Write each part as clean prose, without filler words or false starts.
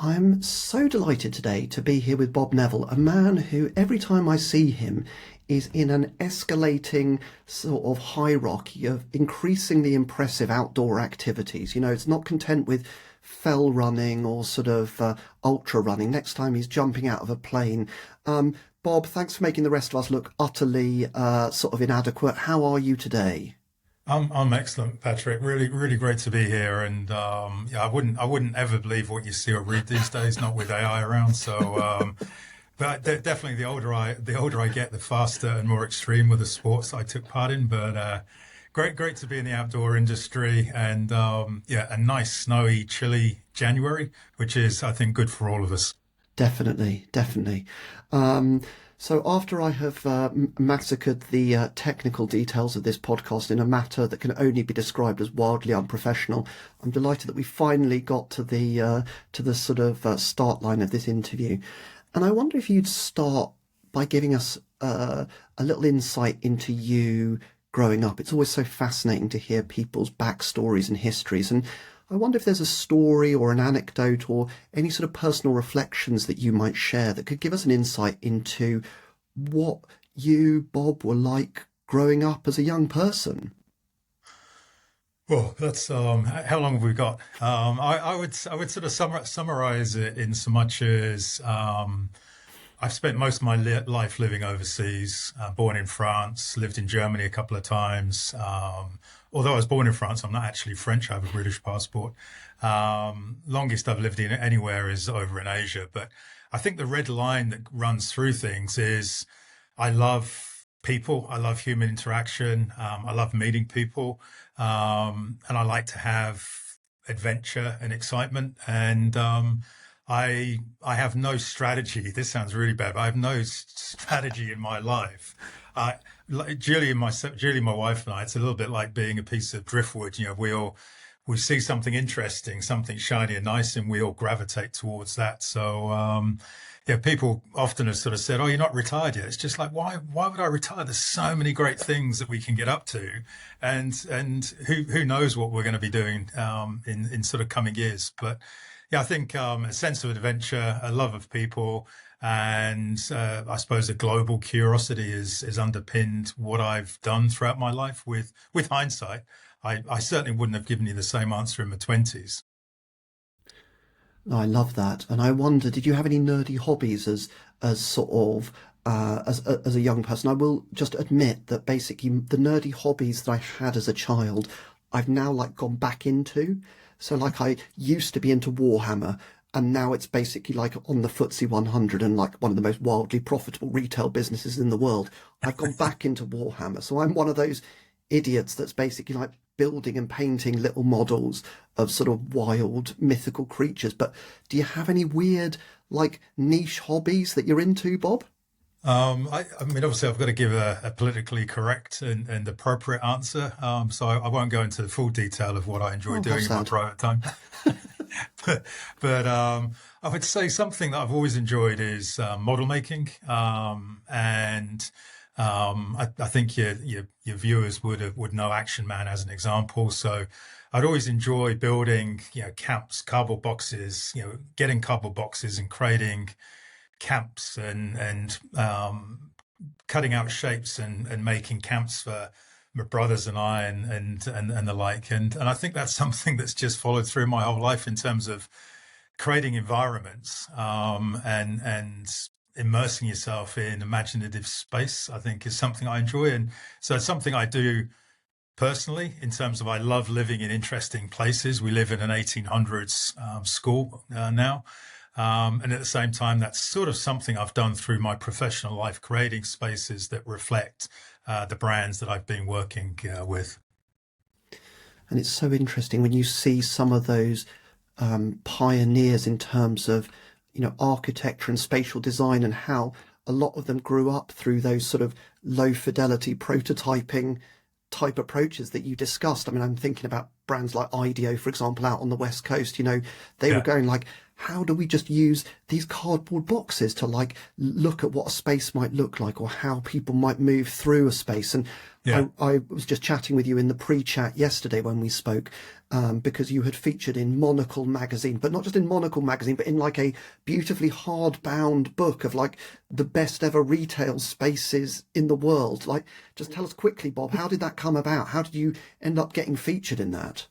I'm so delighted today to be here with Bob Neville, a man who every time I see him is in an escalating sort of hierarchy of increasingly impressive outdoor activities. It's not content with fell running or sort of ultra running. Next time he's jumping out of a plane. Bob, thanks for making the rest of us look utterly sort of inadequate. How are you today? I'm excellent, Patrick. Really, really great to be here. And yeah, I wouldn't ever believe what you see or read these days, not with AI around. So, but definitely the older I get, the faster and more extreme were the sports I took part in. But great to be in the outdoor industry, and yeah, a nice snowy, chilly January, which is I think good for all of us. Definitely, definitely. Um, so after I have massacred the technical details of this podcast in a matter that can only be described as wildly unprofessional, I'm delighted that we finally got to the sort of start line of this interview. And I wonder if you'd start by giving us a little insight into you growing up. It's always so fascinating to hear people's backstories and histories. And I wonder if there's a story or an anecdote or any sort of personal reflections that you might share that could give us an insight into what you, Bob, were like growing up as a young person. Well, that's how long have we got? I would sort of summarize it in so much as I've spent most of my life living overseas. Born in France, lived in Germany a couple of times. Although I was born in France, I'm not actually French. I have a British passport. Longest I've lived in anywhere is over in Asia. But I think the red line that runs through things is I love people. I love human interaction. I love meeting people. And I like to have adventure and excitement. And I have no strategy. This sounds really bad, but I have no strategy in my life. Like Julie, my wife and I, it's a little bit like being a piece of driftwood. We see something interesting, something shiny and nice, and we all gravitate towards that. So, yeah, people often have sort of said, "Oh, you're not retired yet." It's just like, why would I retire? There's so many great things that we can get up to, and who knows what we're going to be doing in sort of coming years. But yeah, I think a sense of adventure, a love of people, and I suppose a global curiosity is underpinned what I've done throughout my life. With hindsight, I certainly wouldn't have given you the same answer in my twenties. I love that, and I wonder, did you have any nerdy hobbies as sort of as a young person? I will just admit that basically the nerdy hobbies that I had as a child, I've now like gone back into. So like I used to be into Warhammer, and now it's basically like on the FTSE 100 and like one of the most wildly profitable retail businesses in the world. I've gone back into Warhammer, so I'm one of those idiots that's basically like building and painting little models of sort of wild mythical creatures. But do you have any weird like niche hobbies that you're into, Bob? I mean, obviously, I've got to give a politically correct and appropriate answer. So I won't go into the full detail of what I enjoy Oh, how doing in my sad. private time. but I would say something that I've always enjoyed is model making, and I think your viewers would know Action Man as an example. So I'd always enjoy building camps, cardboard boxes, getting cardboard boxes and creating camps and cutting out shapes and making camps for my brothers and I and the like. And I think that's something that's just followed through my whole life in terms of creating environments and immersing yourself in imaginative space. I think is something I enjoy, and so it's something I do personally in terms of I love living in interesting places. We live in an 1800s school now. And at the same time, that's sort of something I've done through my professional life, creating spaces that reflect the brands that I've been working with. And it's so interesting when you see some of those pioneers in terms of, architecture and spatial design and how a lot of them grew up through those sort of low fidelity prototyping type approaches that you discussed. I mean, I'm thinking about brands like IDEO, for example, out on the West Coast, they were Yeah. going like, how do we just use these cardboard boxes to like look at what a space might look like, or how people might move through a space? And Yeah. I was just chatting with you in the pre-chat yesterday when we spoke, because you had featured in Monocle magazine, but not just in Monocle magazine, but in like a beautifully hard-bound book of like the best ever retail spaces in the world. Like, just tell us quickly, Bob, how did that come about? How did you end up getting featured in that?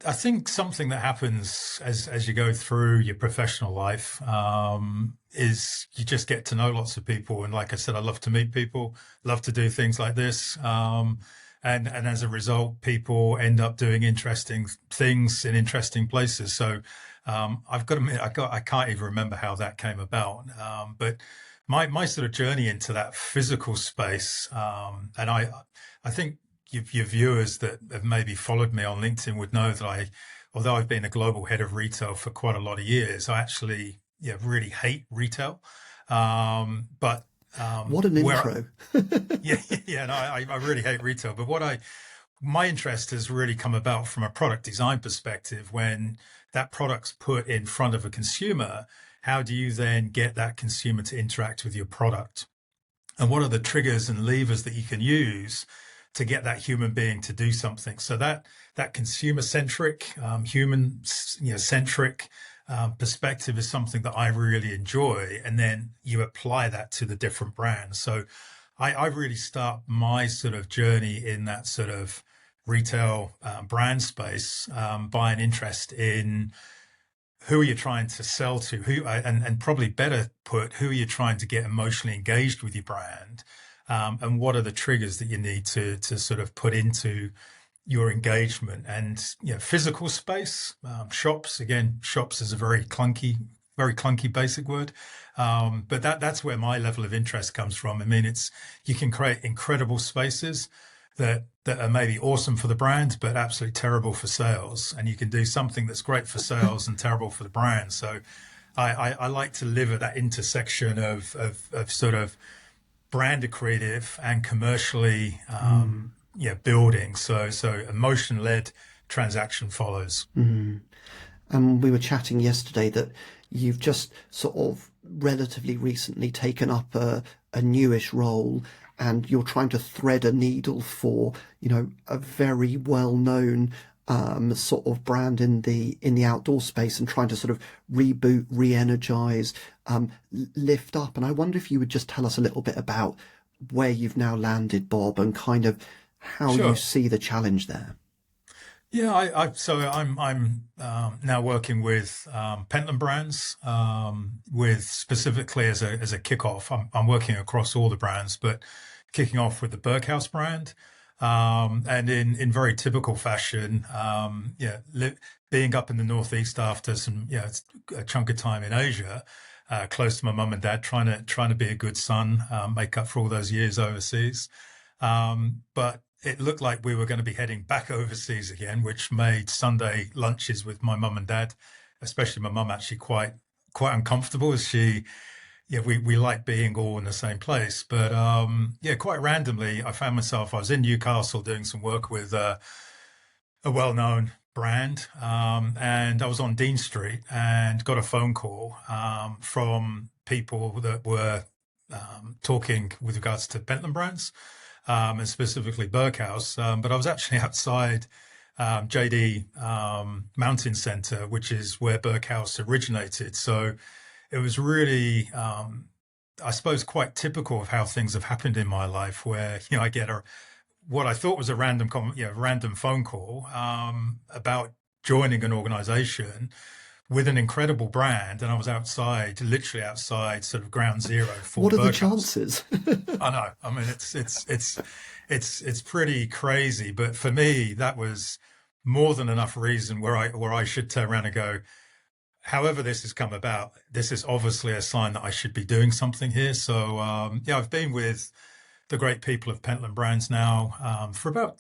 I think something that happens as you go through your professional life is you just get to know lots of people. And like I said, I love to meet people, love to do things like this. And as a result, people end up doing interesting things in interesting places. So I've got to admit, I can't even remember how that came about. But my sort of journey into that physical space, and I think your viewers that have maybe followed me on LinkedIn would know that although I've been a global head of retail for quite a lot of years, I actually really hate retail. But What an where intro. yeah, yeah, no, I really hate retail. But my interest has really come about from a product design perspective. When that product's put in front of a consumer, how do you then get that consumer to interact with your product? And what are the triggers and levers that you can use to get that human being to do something? So that consumer centric, human centric perspective is something that I really enjoy. And then you apply that to the different brands. So I really start my sort of journey in that sort of retail brand space by an interest in who are you trying to sell to, and probably better put, who are you trying to get emotionally engaged with your brand, and what are the triggers that you need to sort of put into your engagement. And physical space, shops is a very clunky basic word, but that's where my level of interest comes from. I mean, you can create incredible spaces that are maybe awesome for the brand, but absolutely terrible for sales. And you can do something that's great for sales and terrible for the brand. So I like to live at that intersection of sort of brand creative and commercially building. So emotion led transaction follows. And we were chatting yesterday that you've just sort of relatively recently taken up a newish role, and you're trying to thread a needle for, a very well-known sort of brand in the outdoor space, and trying to sort of reboot, re-energize, lift up. And I wonder if you would just tell us a little bit about where you've now landed, Bob, and kind of how you Sure. see the challenge there. Yeah, I'm now working with Pentland Brands, with specifically as a kickoff. I'm working across all the brands, but kicking off with the Berghaus brand, and in very typical fashion, being up in the Northeast after a chunk of time in Asia, close to my mum and dad, trying to be a good son, make up for all those years overseas, but it looked like we were going to be heading back overseas again, which made Sunday lunches with my mum and dad, especially my mum, actually quite uncomfortable, as we like being all in the same place. But quite randomly, I was in Newcastle doing some work with a well-known brand, and I was on Dean Street and got a phone call from people that were talking with regards to Pentland Brands, and specifically Berghaus. But I was actually outside JD Mountain Centre, which is where Berghaus originated. So it was really, I suppose, quite typical of how things have happened in my life, where I get what I thought was a random phone call about joining an organisation with an incredible brand, and I was literally outside, sort of ground zero for What are the Berghaus. chances? I know. I mean, it's pretty crazy. But for me, that was more than enough reason where I should turn around and go, however this has come about, this is obviously a sign that I should be doing something here. So I've been with the great people of Pentland Brands now for about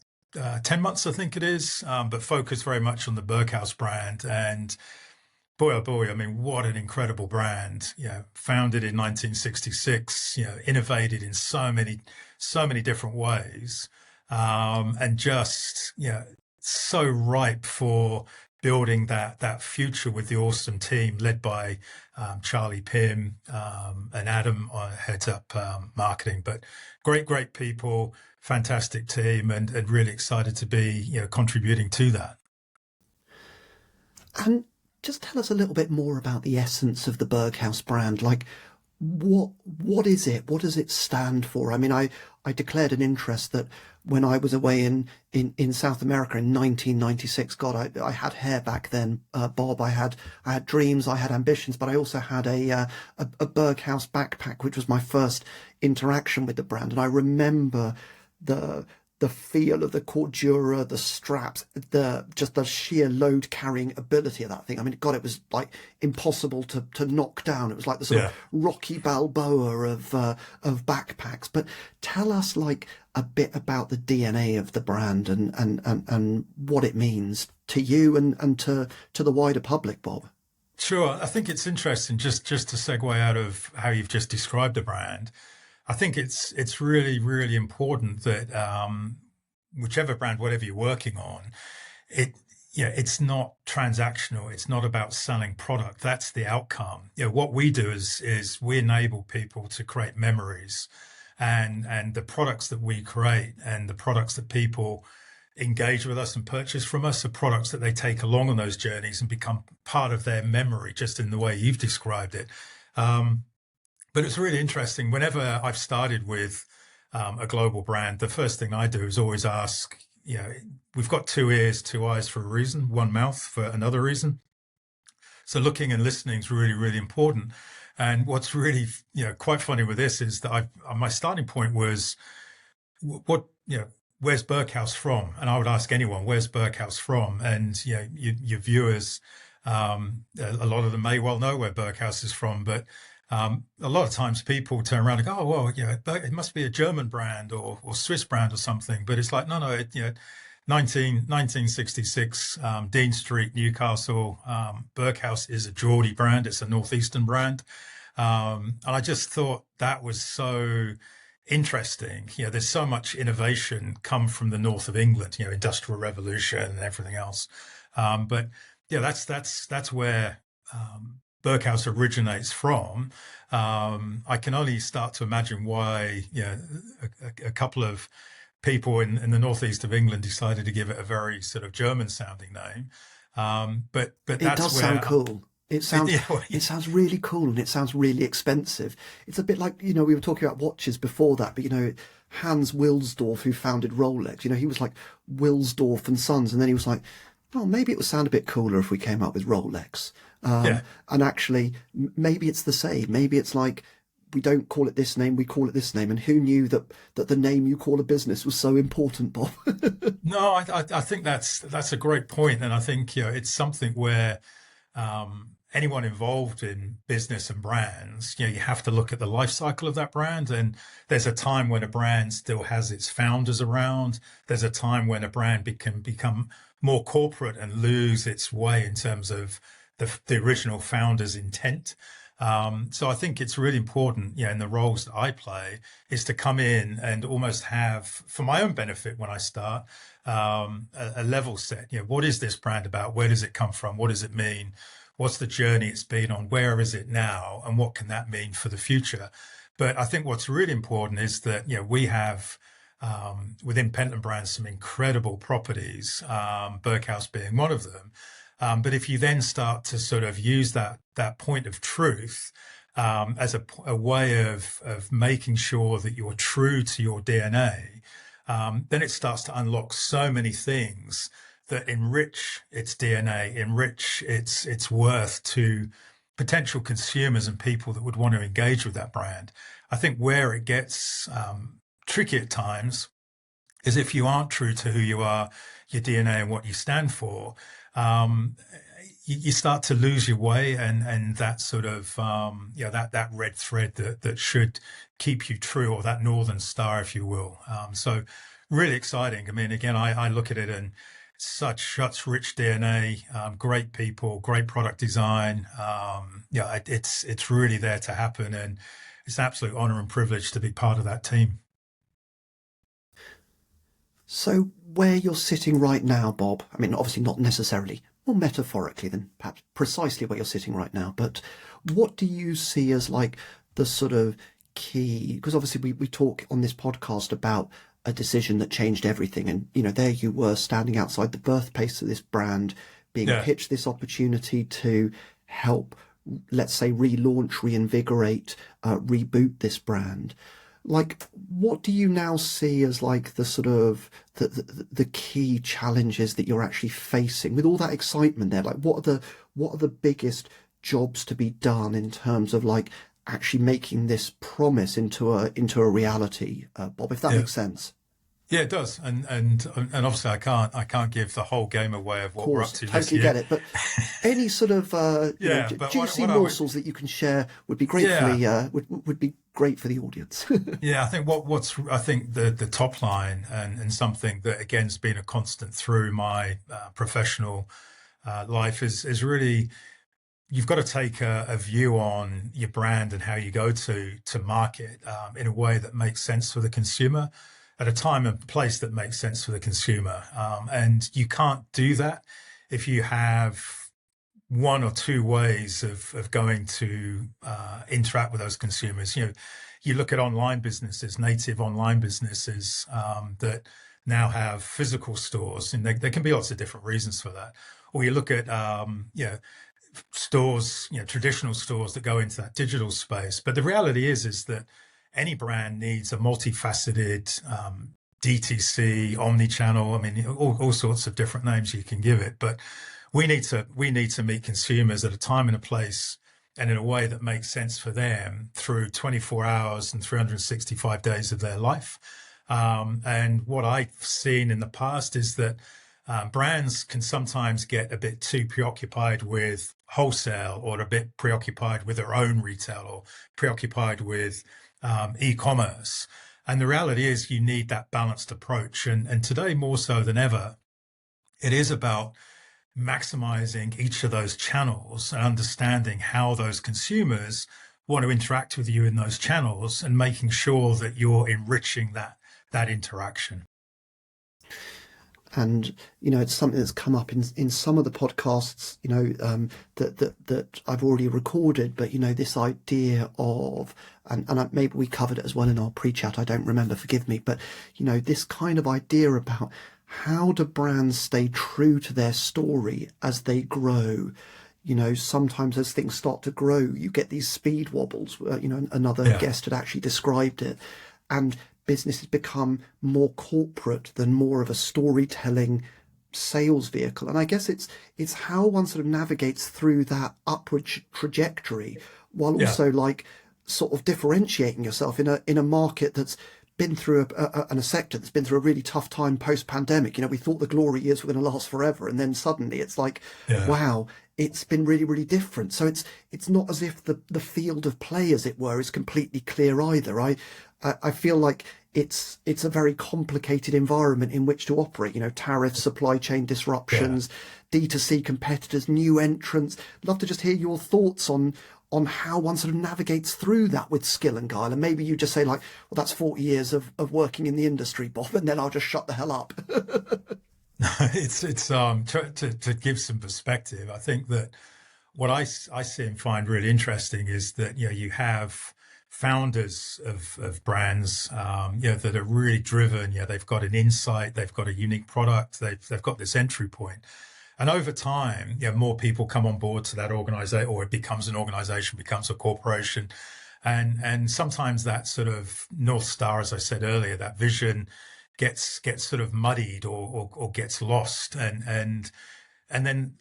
10 months, I think it is, but focused very much on the Berghaus brand. And boy, oh boy, I mean, what an incredible brand. Founded in 1966, innovated in so many different ways, and just, so ripe for building that future with the awesome team led by Charlie Pym and Adam heads up marketing. But great people, fantastic team, and really excited to be contributing to that. And just tell us a little bit more about the essence of the Berghaus brand. Like, what is it? What does it stand for? I mean, I declared an interest that when I was away in South America in 1996. God, I had hair back then, Bob. I had dreams, I had ambitions, but I also had a Berghaus backpack, which was my first interaction with the brand. And I remember the the feel of the cordura, the straps, just the sheer load carrying ability of that thing. I mean, God, it was like impossible to knock down. It was like the sort of Rocky Balboa of backpacks. But tell us like a bit about the DNA of the brand and what it means to you and to the wider public, Bob. Sure. I think it's interesting just to segue out of how you've just described the brand. I think it's really, really important that whichever brand, whatever you're working on, it's not transactional. It's not about selling product. That's the outcome. What we do is we enable people to create memories, and the products that we create and the products that people engage with us and purchase from us are products that they take along on those journeys and become part of their memory, just in the way you've described it. But it's really interesting. Whenever I've started with a global brand, the first thing I do is always ask, we've got 2 ears, 2 eyes for a reason, 1 mouth for another reason. So looking and listening is really, really important. And what's really, quite funny with this is that my starting point was, where's Berghaus from? And I would ask anyone, where's Berghaus from? And your viewers, a lot of them may well know where Berghaus is from, but a lot of times people turn around and go, oh, well, it must be a German brand or Swiss brand or something. But it's like, no, 1966, Dean Street, Newcastle. Berghaus is a Geordie brand. It's a Northeastern brand. And I just thought that was so interesting. There's so much innovation come from the north of England, Industrial Revolution and everything else. But that's where Berghaus originates from. I can only start to imagine why a couple of people in the northeast of England decided to give it a very sort of German sounding name. But it that's does where sound cool. It sounds really cool, and it sounds really expensive. It's a bit like, we were talking about watches before that, but Hans Wilsdorf, who founded Rolex, he was like Wilsdorf and Sons, and then he was like, well, maybe it would sound a bit cooler if we came up with Rolex. And actually, maybe it's the same. Maybe it's like, we don't call it this name, we call it this name. And who knew that the name you call a business was so important, Bob? No, I think that's a great point. And I think, it's something where anyone involved in business and brands, you have to look at the life cycle of that brand. And there's a time when a brand still has its founders around. There's a time when a brand can become more corporate and lose its way in terms of the original founder's intent. So I think it's really important, in the roles that I play, is to come in and almost have, for my own benefit when I start, a level set. What is this brand about? Where does it come from? What does it mean? What's the journey it's been on? Where is it now? And what can that mean for the future? But I think what's really important is that, we have within Pentland Brands some incredible properties, Berghaus being one of them. But if you then start to sort of use that point of truth as a way of making sure that you're true to your DNA, then it starts to unlock so many things that enrich its DNA, enrich its worth to potential consumers and people that would want to engage with that brand. I think where it gets tricky at times is if you aren't true to who you are, your DNA and what you stand for, you start to lose your way and that sort of, that red thread that should keep you true, or that Northern Star, if you will. So really exciting. I mean, again, I look at it and such rich DNA, great people, great product design. It's really there to happen, and it's an absolute honor and privilege to be part of that team. So where you're sitting right now, Bob, I mean, obviously not necessarily more metaphorically than perhaps precisely where you're sitting right now, but what do you see as like the sort of key? Because obviously we talk on this podcast about a decision that changed everything. And, there you were standing outside the birthplace of this brand, being Yeah. pitched this opportunity to help, let's say, relaunch, reinvigorate, reboot this brand. Like, what do you now see as like the sort of the key challenges that you're actually facing with all that excitement there? Like, what are the biggest jobs to be done in terms of like actually making this promise into a reality, Bob? If that Yeah. makes sense. Yeah, it does, and obviously I can't give the whole game away of Of what we're up course, to this totally year. get it. But any sort of Yeah, but juicy what I would, morsels that you can share would be yeah, gratefully would be great for the audience. yeah. I think I think the top line and something that again has been a constant through my professional life is really you've got to take a view on your brand and how you go to market in a way that makes sense for the consumer at a time and place that makes sense for the consumer. And you can't do that if you have one or two ways of going to interact with those consumers. You look at online businesses, native online businesses that now have physical stores, and there can be lots of different reasons for that. Or you look at stores, traditional stores that go into that digital space. But the reality is that any brand needs a multifaceted DTC, omni-channel. I mean, all sorts of different names you can give it. But we need to meet consumers at a time and a place and in a way that makes sense for them through 24 hours and 365 days of their life. And what I've seen in the past is that brands can sometimes get a bit too preoccupied with wholesale or a bit preoccupied with their own retail or preoccupied with e-commerce. And the reality is you need that balanced approach. And today, more so than ever, it is about maximizing each of those channels and understanding how those consumers want to interact with you in those channels and making sure that you're enriching that interaction. And it's something that's come up in some of the podcasts that I've already recorded. But this idea of and maybe we covered it as well in our pre-chat, I don't remember, forgive me, but this kind of idea about how do brands stay true to their story as they grow. Sometimes as things start to grow, you get these speed wobbles. Another Yeah. guest had actually described it, and businesses become more corporate than more of a storytelling sales vehicle. And I guess it's how one sort of navigates through that upward trajectory while Yeah. also like sort of differentiating yourself in a market that's been through and a sector that's been through a really tough time post pandemic. We thought the glory years were going to last forever, and then suddenly it's like, Yeah. wow, it's been really, really different. So it's not as if the field of play, as it were, is completely clear either. I feel like it's a very complicated environment in which to operate. Tariffs, supply chain Yeah. disruptions, D2C competitors, new entrants. I'd love to just hear your thoughts on how one sort of navigates through that with skill and guile. And maybe you just say like, well, that's 40 years of working in the industry, Bob, and then I'll just shut the hell up. It's to give some perspective. I think that what I see and find really interesting is that you have founders of brands that are really driven. They've got an insight, they've got a unique product, they've got this entry point. And over time, more people come on board to that organization, or it becomes an organization, becomes a corporation. And sometimes that sort of North Star, as I said earlier, that vision gets sort of muddied or gets lost. And then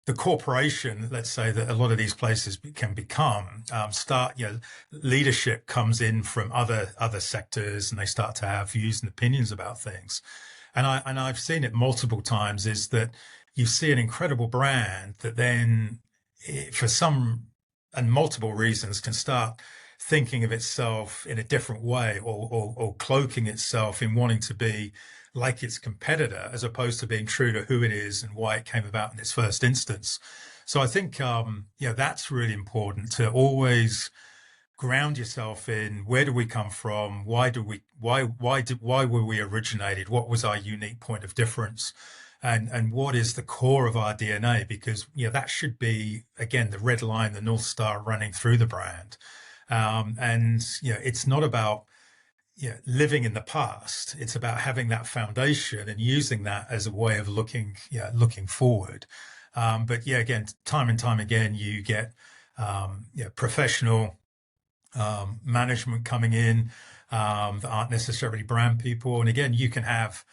the corporation, let's say, that a lot of these places can become, leadership comes in from other sectors, and they start to have views and opinions about things. And I've seen it multiple times, is that you see an incredible brand that then, for some and multiple reasons, can start thinking of itself in a different way, or cloaking itself in wanting to be like its competitor, as opposed to being true to who it is and why it came about in its first instance. So I think that's really important, to always ground yourself in where do we come from, why were we originated, what was our unique point of difference, and what is the core of our DNA, because that should be, again, the red line, the North Star running through the brand. And it's not about living in the past. It's about having that foundation and using that as a way of looking forward. But again, time and time again, you get professional management coming in that aren't necessarily brand people. And again, you can have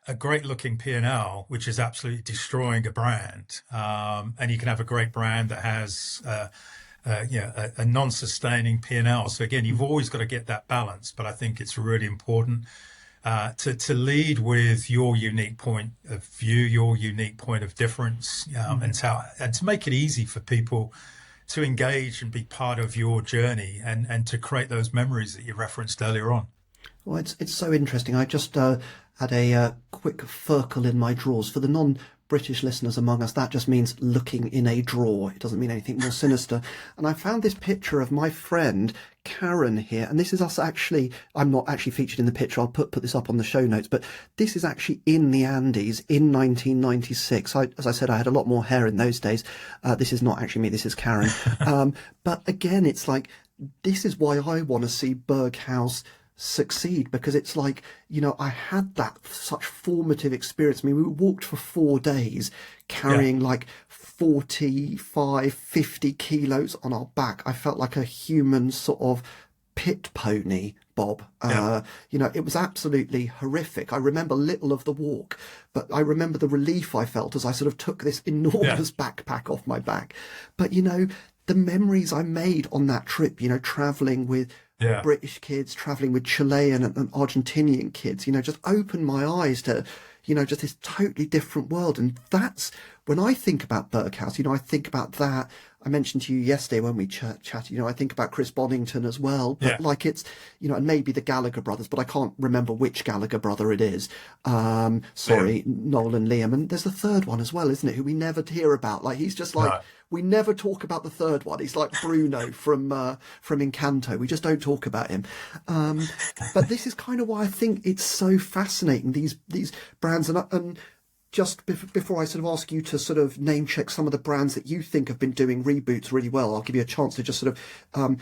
a great looking P&L, which is absolutely destroying a brand. And you can have a great brand that has a non-sustaining P&L. So again, you've always got to get that balance. But I think it's really important to lead with your unique point of view, your unique point of difference, and to make it easy for people to engage and be part of your journey, and to create those memories that you referenced earlier on. Well, it's so interesting. I just had a quick firkle in my drawers. For the non-British listeners among us, that just means looking in a drawer. It doesn't mean anything more sinister. And I found this picture of my friend Karen here, and this is us actually. I'm not actually featured in the picture. I'll put this up on the show notes, but this is actually in the Andes in 1996. As I said, I had a lot more hair in those days. This is not actually me. This is Karen. But again, it's like, this is why I want to see Berghaus succeed, because it's like, I had that such formative experience. I mean, we walked for 4 days carrying like 45, 50 kilos on our back. I felt like a human sort of pit pony, Bob. It was absolutely horrific. I remember little of the walk, but I remember the relief I felt as I sort of took this enormous backpack off my back. But the memories I made on that trip, traveling with British kids, traveling with Chilean and Argentinian kids, just opened my eyes to, just this totally different world. And that's when I think about Berghaus, I think about that. I mentioned to you yesterday when we chatted, I think about Chris Bonington as well, but like it's, and maybe the Gallagher brothers, but I can't remember which Gallagher brother it is. Sorry, Noel and Liam. And there's the third one as well, isn't it? Who we never hear about. Like, he's just like, we never talk about the third one. He's like Bruno from Encanto. We just don't talk about him. But this is kind of why I think it's so fascinating, these brands. And just before I sort of ask you to sort of name check some of the brands that you think have been doing reboots really well, I'll give you a chance to just sort of,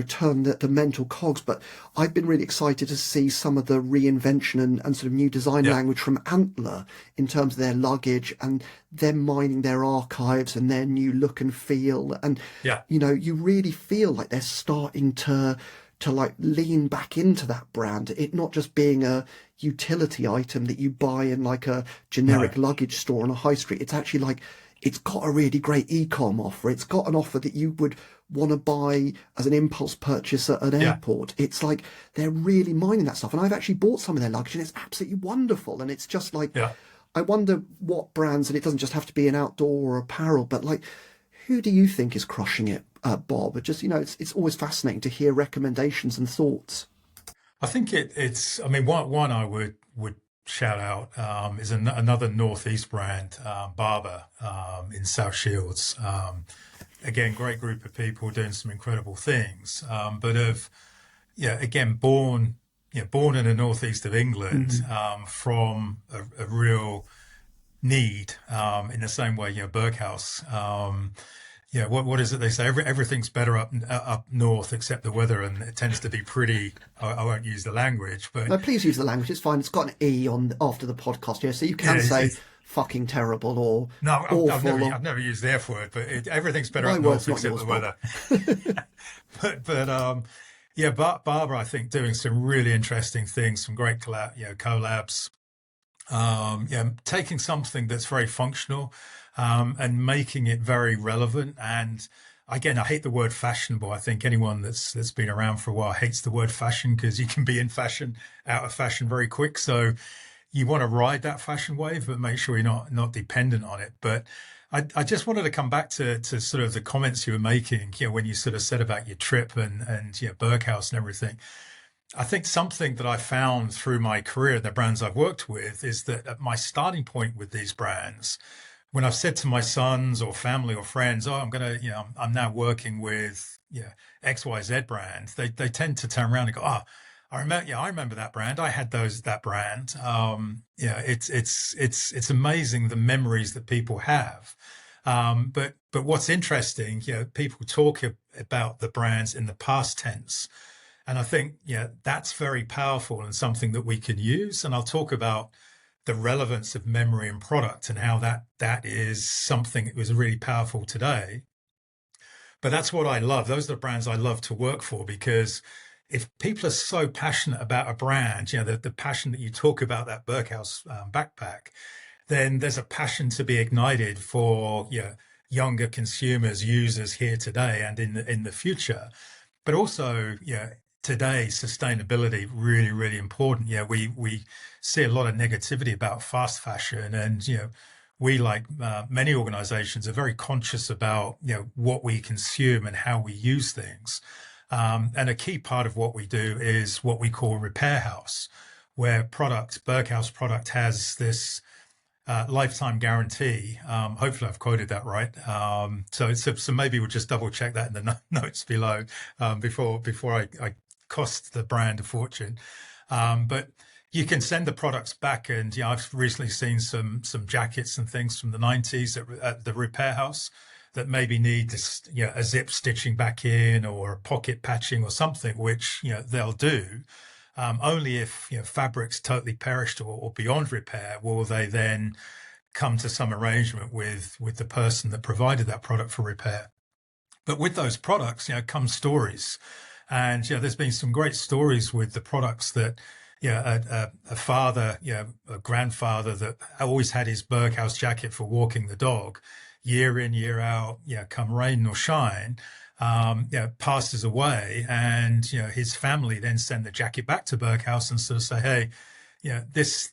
turn the mental cogs. But I've been really excited to see some of the reinvention and sort of new design language from Antler in terms of their luggage and them mining their archives and their new look and feel. And, you really feel like they're starting to like lean back into that brand, it not just being a utility item that you buy in like a generic luggage store on a high street. It's actually like, it's got a really great e-com offer. It's got an offer that you would want to buy as an impulse purchase at an airport. It's like they're really mining that stuff. And I've actually bought some of their luggage and it's absolutely wonderful. And it's just like, I wonder what brands, and it doesn't just have to be an outdoor or apparel, but like, who do you think is crushing it, Bob? Just, it's always fascinating to hear recommendations and thoughts. I think it's. I mean, one I would shout out is another Northeast brand, Barber, in South Shields. Again, great group of people doing some incredible things. But again, born in the northeast of England, from a real need, in the same way, Berghaus. What is it they say? Everything's better up north except the weather, and it tends to be pretty. I won't use the language, but no, please use the language. It's fine. It's got an E on after the podcast, so you can say fucking terrible or awful. I've never used the F word, but everything's better up north except the weather. but Barbara, I think, doing some really interesting things, some great collabs. Taking something that's very functional and making it very relevant. And again, I hate the word fashionable. I think anyone that's been around for a while hates the word fashion, because you can be in fashion, out of fashion very quick. So you want to ride that fashion wave, but make sure you're not dependent on it. But I just wanted to come back to sort of the comments you were making, when you sort of said about your trip and Berghaus and everything. I think something that I found through my career, the brands I've worked with, is that at my starting point with these brands, when I've said to my sons or family or friends, I'm now working with XYZ brand, they tend to turn around and go, I remember that brand. I had that brand. It's amazing the memories that people have. But what's interesting, people talk about the brands in the past tense. And I think, that's very powerful and something that we can use. And I'll talk about the relevance of memory and product and how that is something that was really powerful today. But that's what I love. Those are the brands I love to work for, because if people are so passionate about a brand, the passion that you talk about, that Berghaus backpack, then there's a passion to be ignited for younger consumers, users here today and in the future. But also, today, sustainability really, really important. We see a lot of negativity about fast fashion, and we, like many organizations, are very conscious about what we consume and how we use things. And a key part of what we do is what we call repair house, where Berghaus product has this lifetime guarantee. Hopefully I've quoted that right. So maybe we'll just double check that in the notes below before I cost the brand a fortune. But you can send the products back, and I've recently seen some jackets and things from the 90s at the repair house that maybe need this, a zip stitching back in or a pocket patching or something, which they'll do. Only if fabric's totally perished or beyond repair will they then come to some arrangement with the person that provided that product for repair. But with those products, come stories, and there's been some great stories with the products that a father, a grandfather that always had his Berghaus jacket for walking the dog, year in, year out, come rain or shine, passes away, and his family then send the jacket back to Berghaus and sort of say, hey, this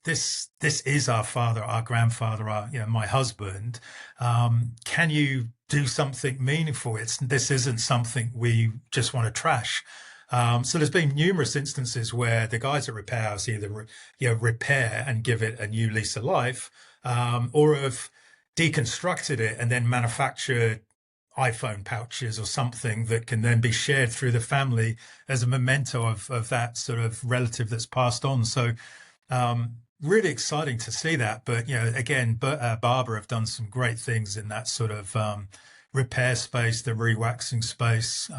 is our father, our grandfather, my husband. Can you do something meaningful? This isn't something we just want to trash. So there's been numerous instances where the guys at Repair House either repair and give it a new lease of life, or have deconstructed it and then manufactured iPhone pouches or something that can then be shared through the family as a memento of that sort of relative that's passed on. So really exciting to see that. But again, Barber have done some great things in that sort of repair space, the re-waxing space.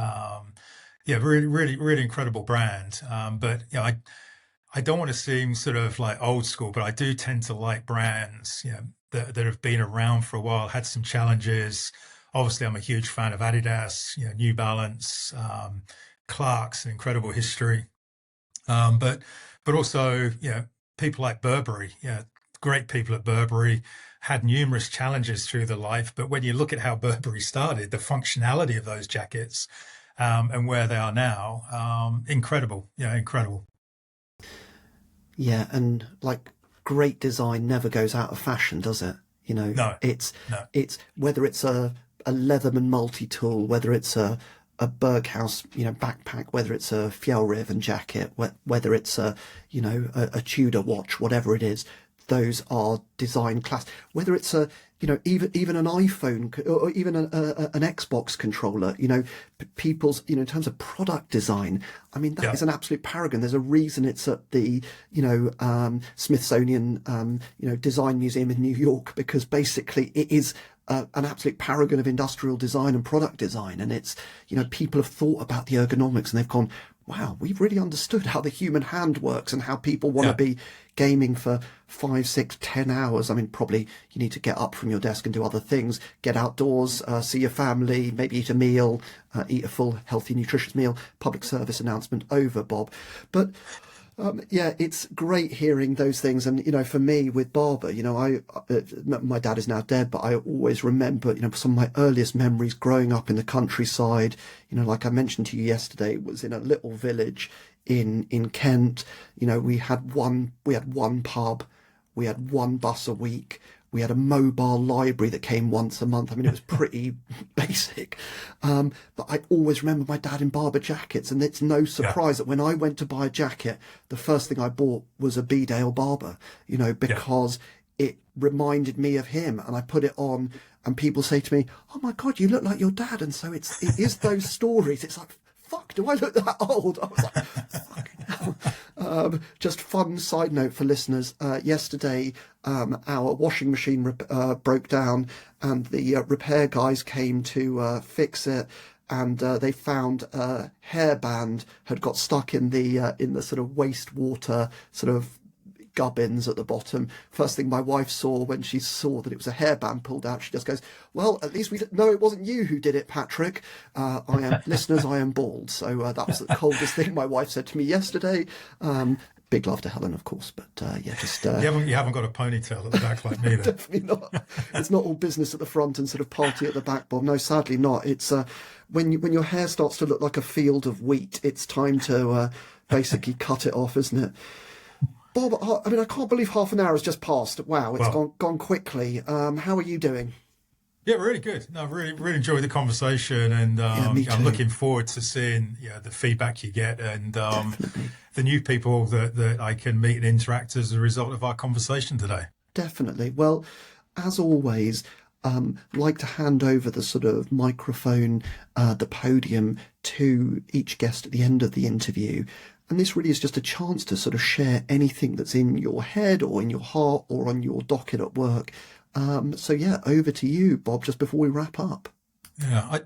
Really, really, really incredible brand. But I don't want to seem sort of like old school, but I do tend to like brands that have been around for a while, had some challenges. Obviously, I'm a huge fan of Adidas, New Balance, Clark's, an incredible history. But also, people like Burberry, great people at Burberry, had numerous challenges through their life. But when you look at how Burberry started, the functionality of those jackets, and where they are now, incredible. Incredible. Yeah, and like great design never goes out of fashion, does it? No. It's whether it's a Leatherman multi-tool, whether it's a Berghaus, backpack, whether it's a Fjellraven jacket, whether it's a Tudor watch, whatever it is, those are design class. Whether it's a even an iPhone or even an Xbox controller, people's in terms of product design, I mean that is an absolute paragon. There's a reason it's at the Smithsonian Design Museum in New York, because basically it is an absolute paragon of industrial design and product design. And it's people have thought about the ergonomics and they've gone, wow, we've really understood how the human hand works and how people want to be gaming for 5, 6, 10 hours. I mean, probably you need to get up from your desk and do other things, get outdoors, see your family, maybe eat a meal, eat a full, healthy, nutritious meal. Public service announcement over, Bob. But it's great hearing those things. And, for me with Barber, my dad is now dead, but I always remember, some of my earliest memories growing up in the countryside. Like I mentioned to you yesterday, it was in a little village in Kent. We had one pub, we had one bus a week. We had a mobile library that came once a month. I mean, it was pretty basic. But I always remember my dad in Barber jackets. And it's no surprise that when I went to buy a jacket, the first thing I bought was a Bedale Barber, because it reminded me of him. And I put it on and people say to me, oh my God, you look like your dad. And so it is those stories. It's like, fuck, do I look that old? I was like, fuck. Just fun side note for listeners. Yesterday, our washing machine broke down, and the repair guys came to fix it. And they found a hairband had got stuck in the sort of wastewater sort of gubbins at the bottom. First thing my wife saw when she saw that it was a hairband pulled out, she just goes, "Well, at least we know it wasn't you who did it, Patrick." Listeners, I am bald. So that was the coldest thing my wife said to me yesterday. Big love to Helen, of course, but just you haven't got a ponytail at the back like me, then. definitely not. It's not all business at the front and sort of party at the back, Bob. No, sadly not. It's when your hair starts to look like a field of wheat, it's time to basically cut it off, isn't it? Bob, I mean, I can't believe half an hour has just passed. Wow, it's gone quickly. How are you doing? Yeah, really good. No, really enjoyed the conversation, and I'm looking forward to seeing the feedback you get, and the new people that I can meet and interact as a result of our conversation today. Definitely. Well, as always, like to hand over the sort of microphone, the podium to each guest at the end of the interview. And this really is just a chance to sort of share anything that's in your head or in your heart or on your docket at work. So yeah, over to you, Bob, just before we wrap up. Yeah,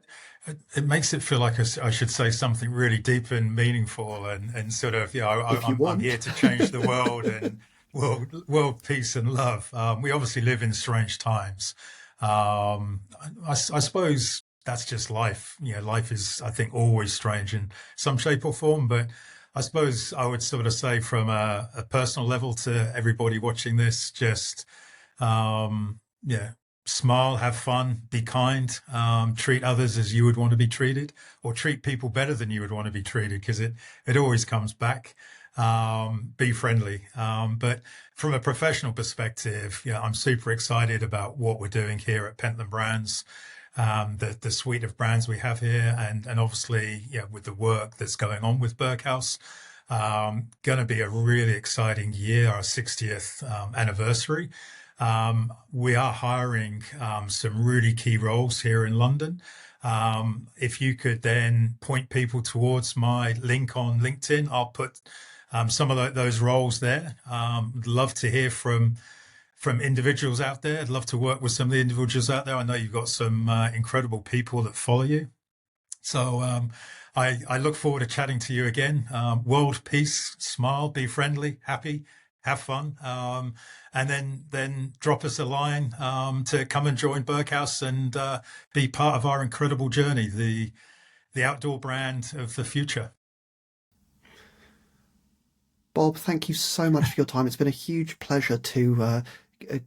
it makes it feel like I should say something really deep and meaningful, and sort of, I'm here to change the world and world peace and love. We obviously live in strange times. I suppose that's just life. Life is, I think, always strange in some shape or form, but I suppose I would sort of say from a personal level to everybody watching this, just, smile, have fun, be kind, treat others as you would want to be treated, or treat people better than you would want to be treated, because it always comes back. Be friendly. But from a professional perspective, I'm super excited about what we're doing here at Pentland Brands. The suite of brands we have here, and obviously, with the work that's going on with Berghaus, going to be a really exciting year, our 60th anniversary. We are hiring some really key roles here in London. If you could then point people towards my link on LinkedIn, I'll put some of those roles there. Love to hear from individuals out there. I'd love to work with some of the individuals out there. I know you've got some incredible people that follow you. So I look forward to chatting to you again. World peace, smile, be friendly, happy, have fun. And then drop us a line to come and join Berghaus and be part of our incredible journey, the outdoor brand of the future. Bob, thank you so much for your time. It's been a huge pleasure to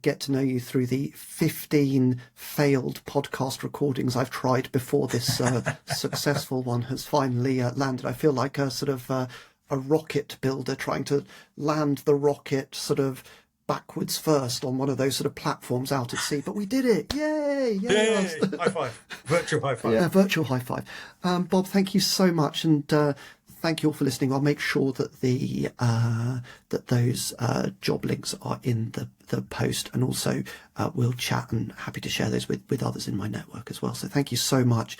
get to know you through the 15 failed podcast recordings I've tried before this successful one has finally landed. I feel like a sort of a rocket builder trying to land the rocket sort of backwards first on one of those sort of platforms out at sea. But we did it. Yay! Yay! High five. Virtual high five. Yeah, virtual high five. Bob, thank you so much. And thank you all for listening. I'll make sure that that those job links are in the post, and also we'll chat and happy to share those with others in my network as well. So thank you so much.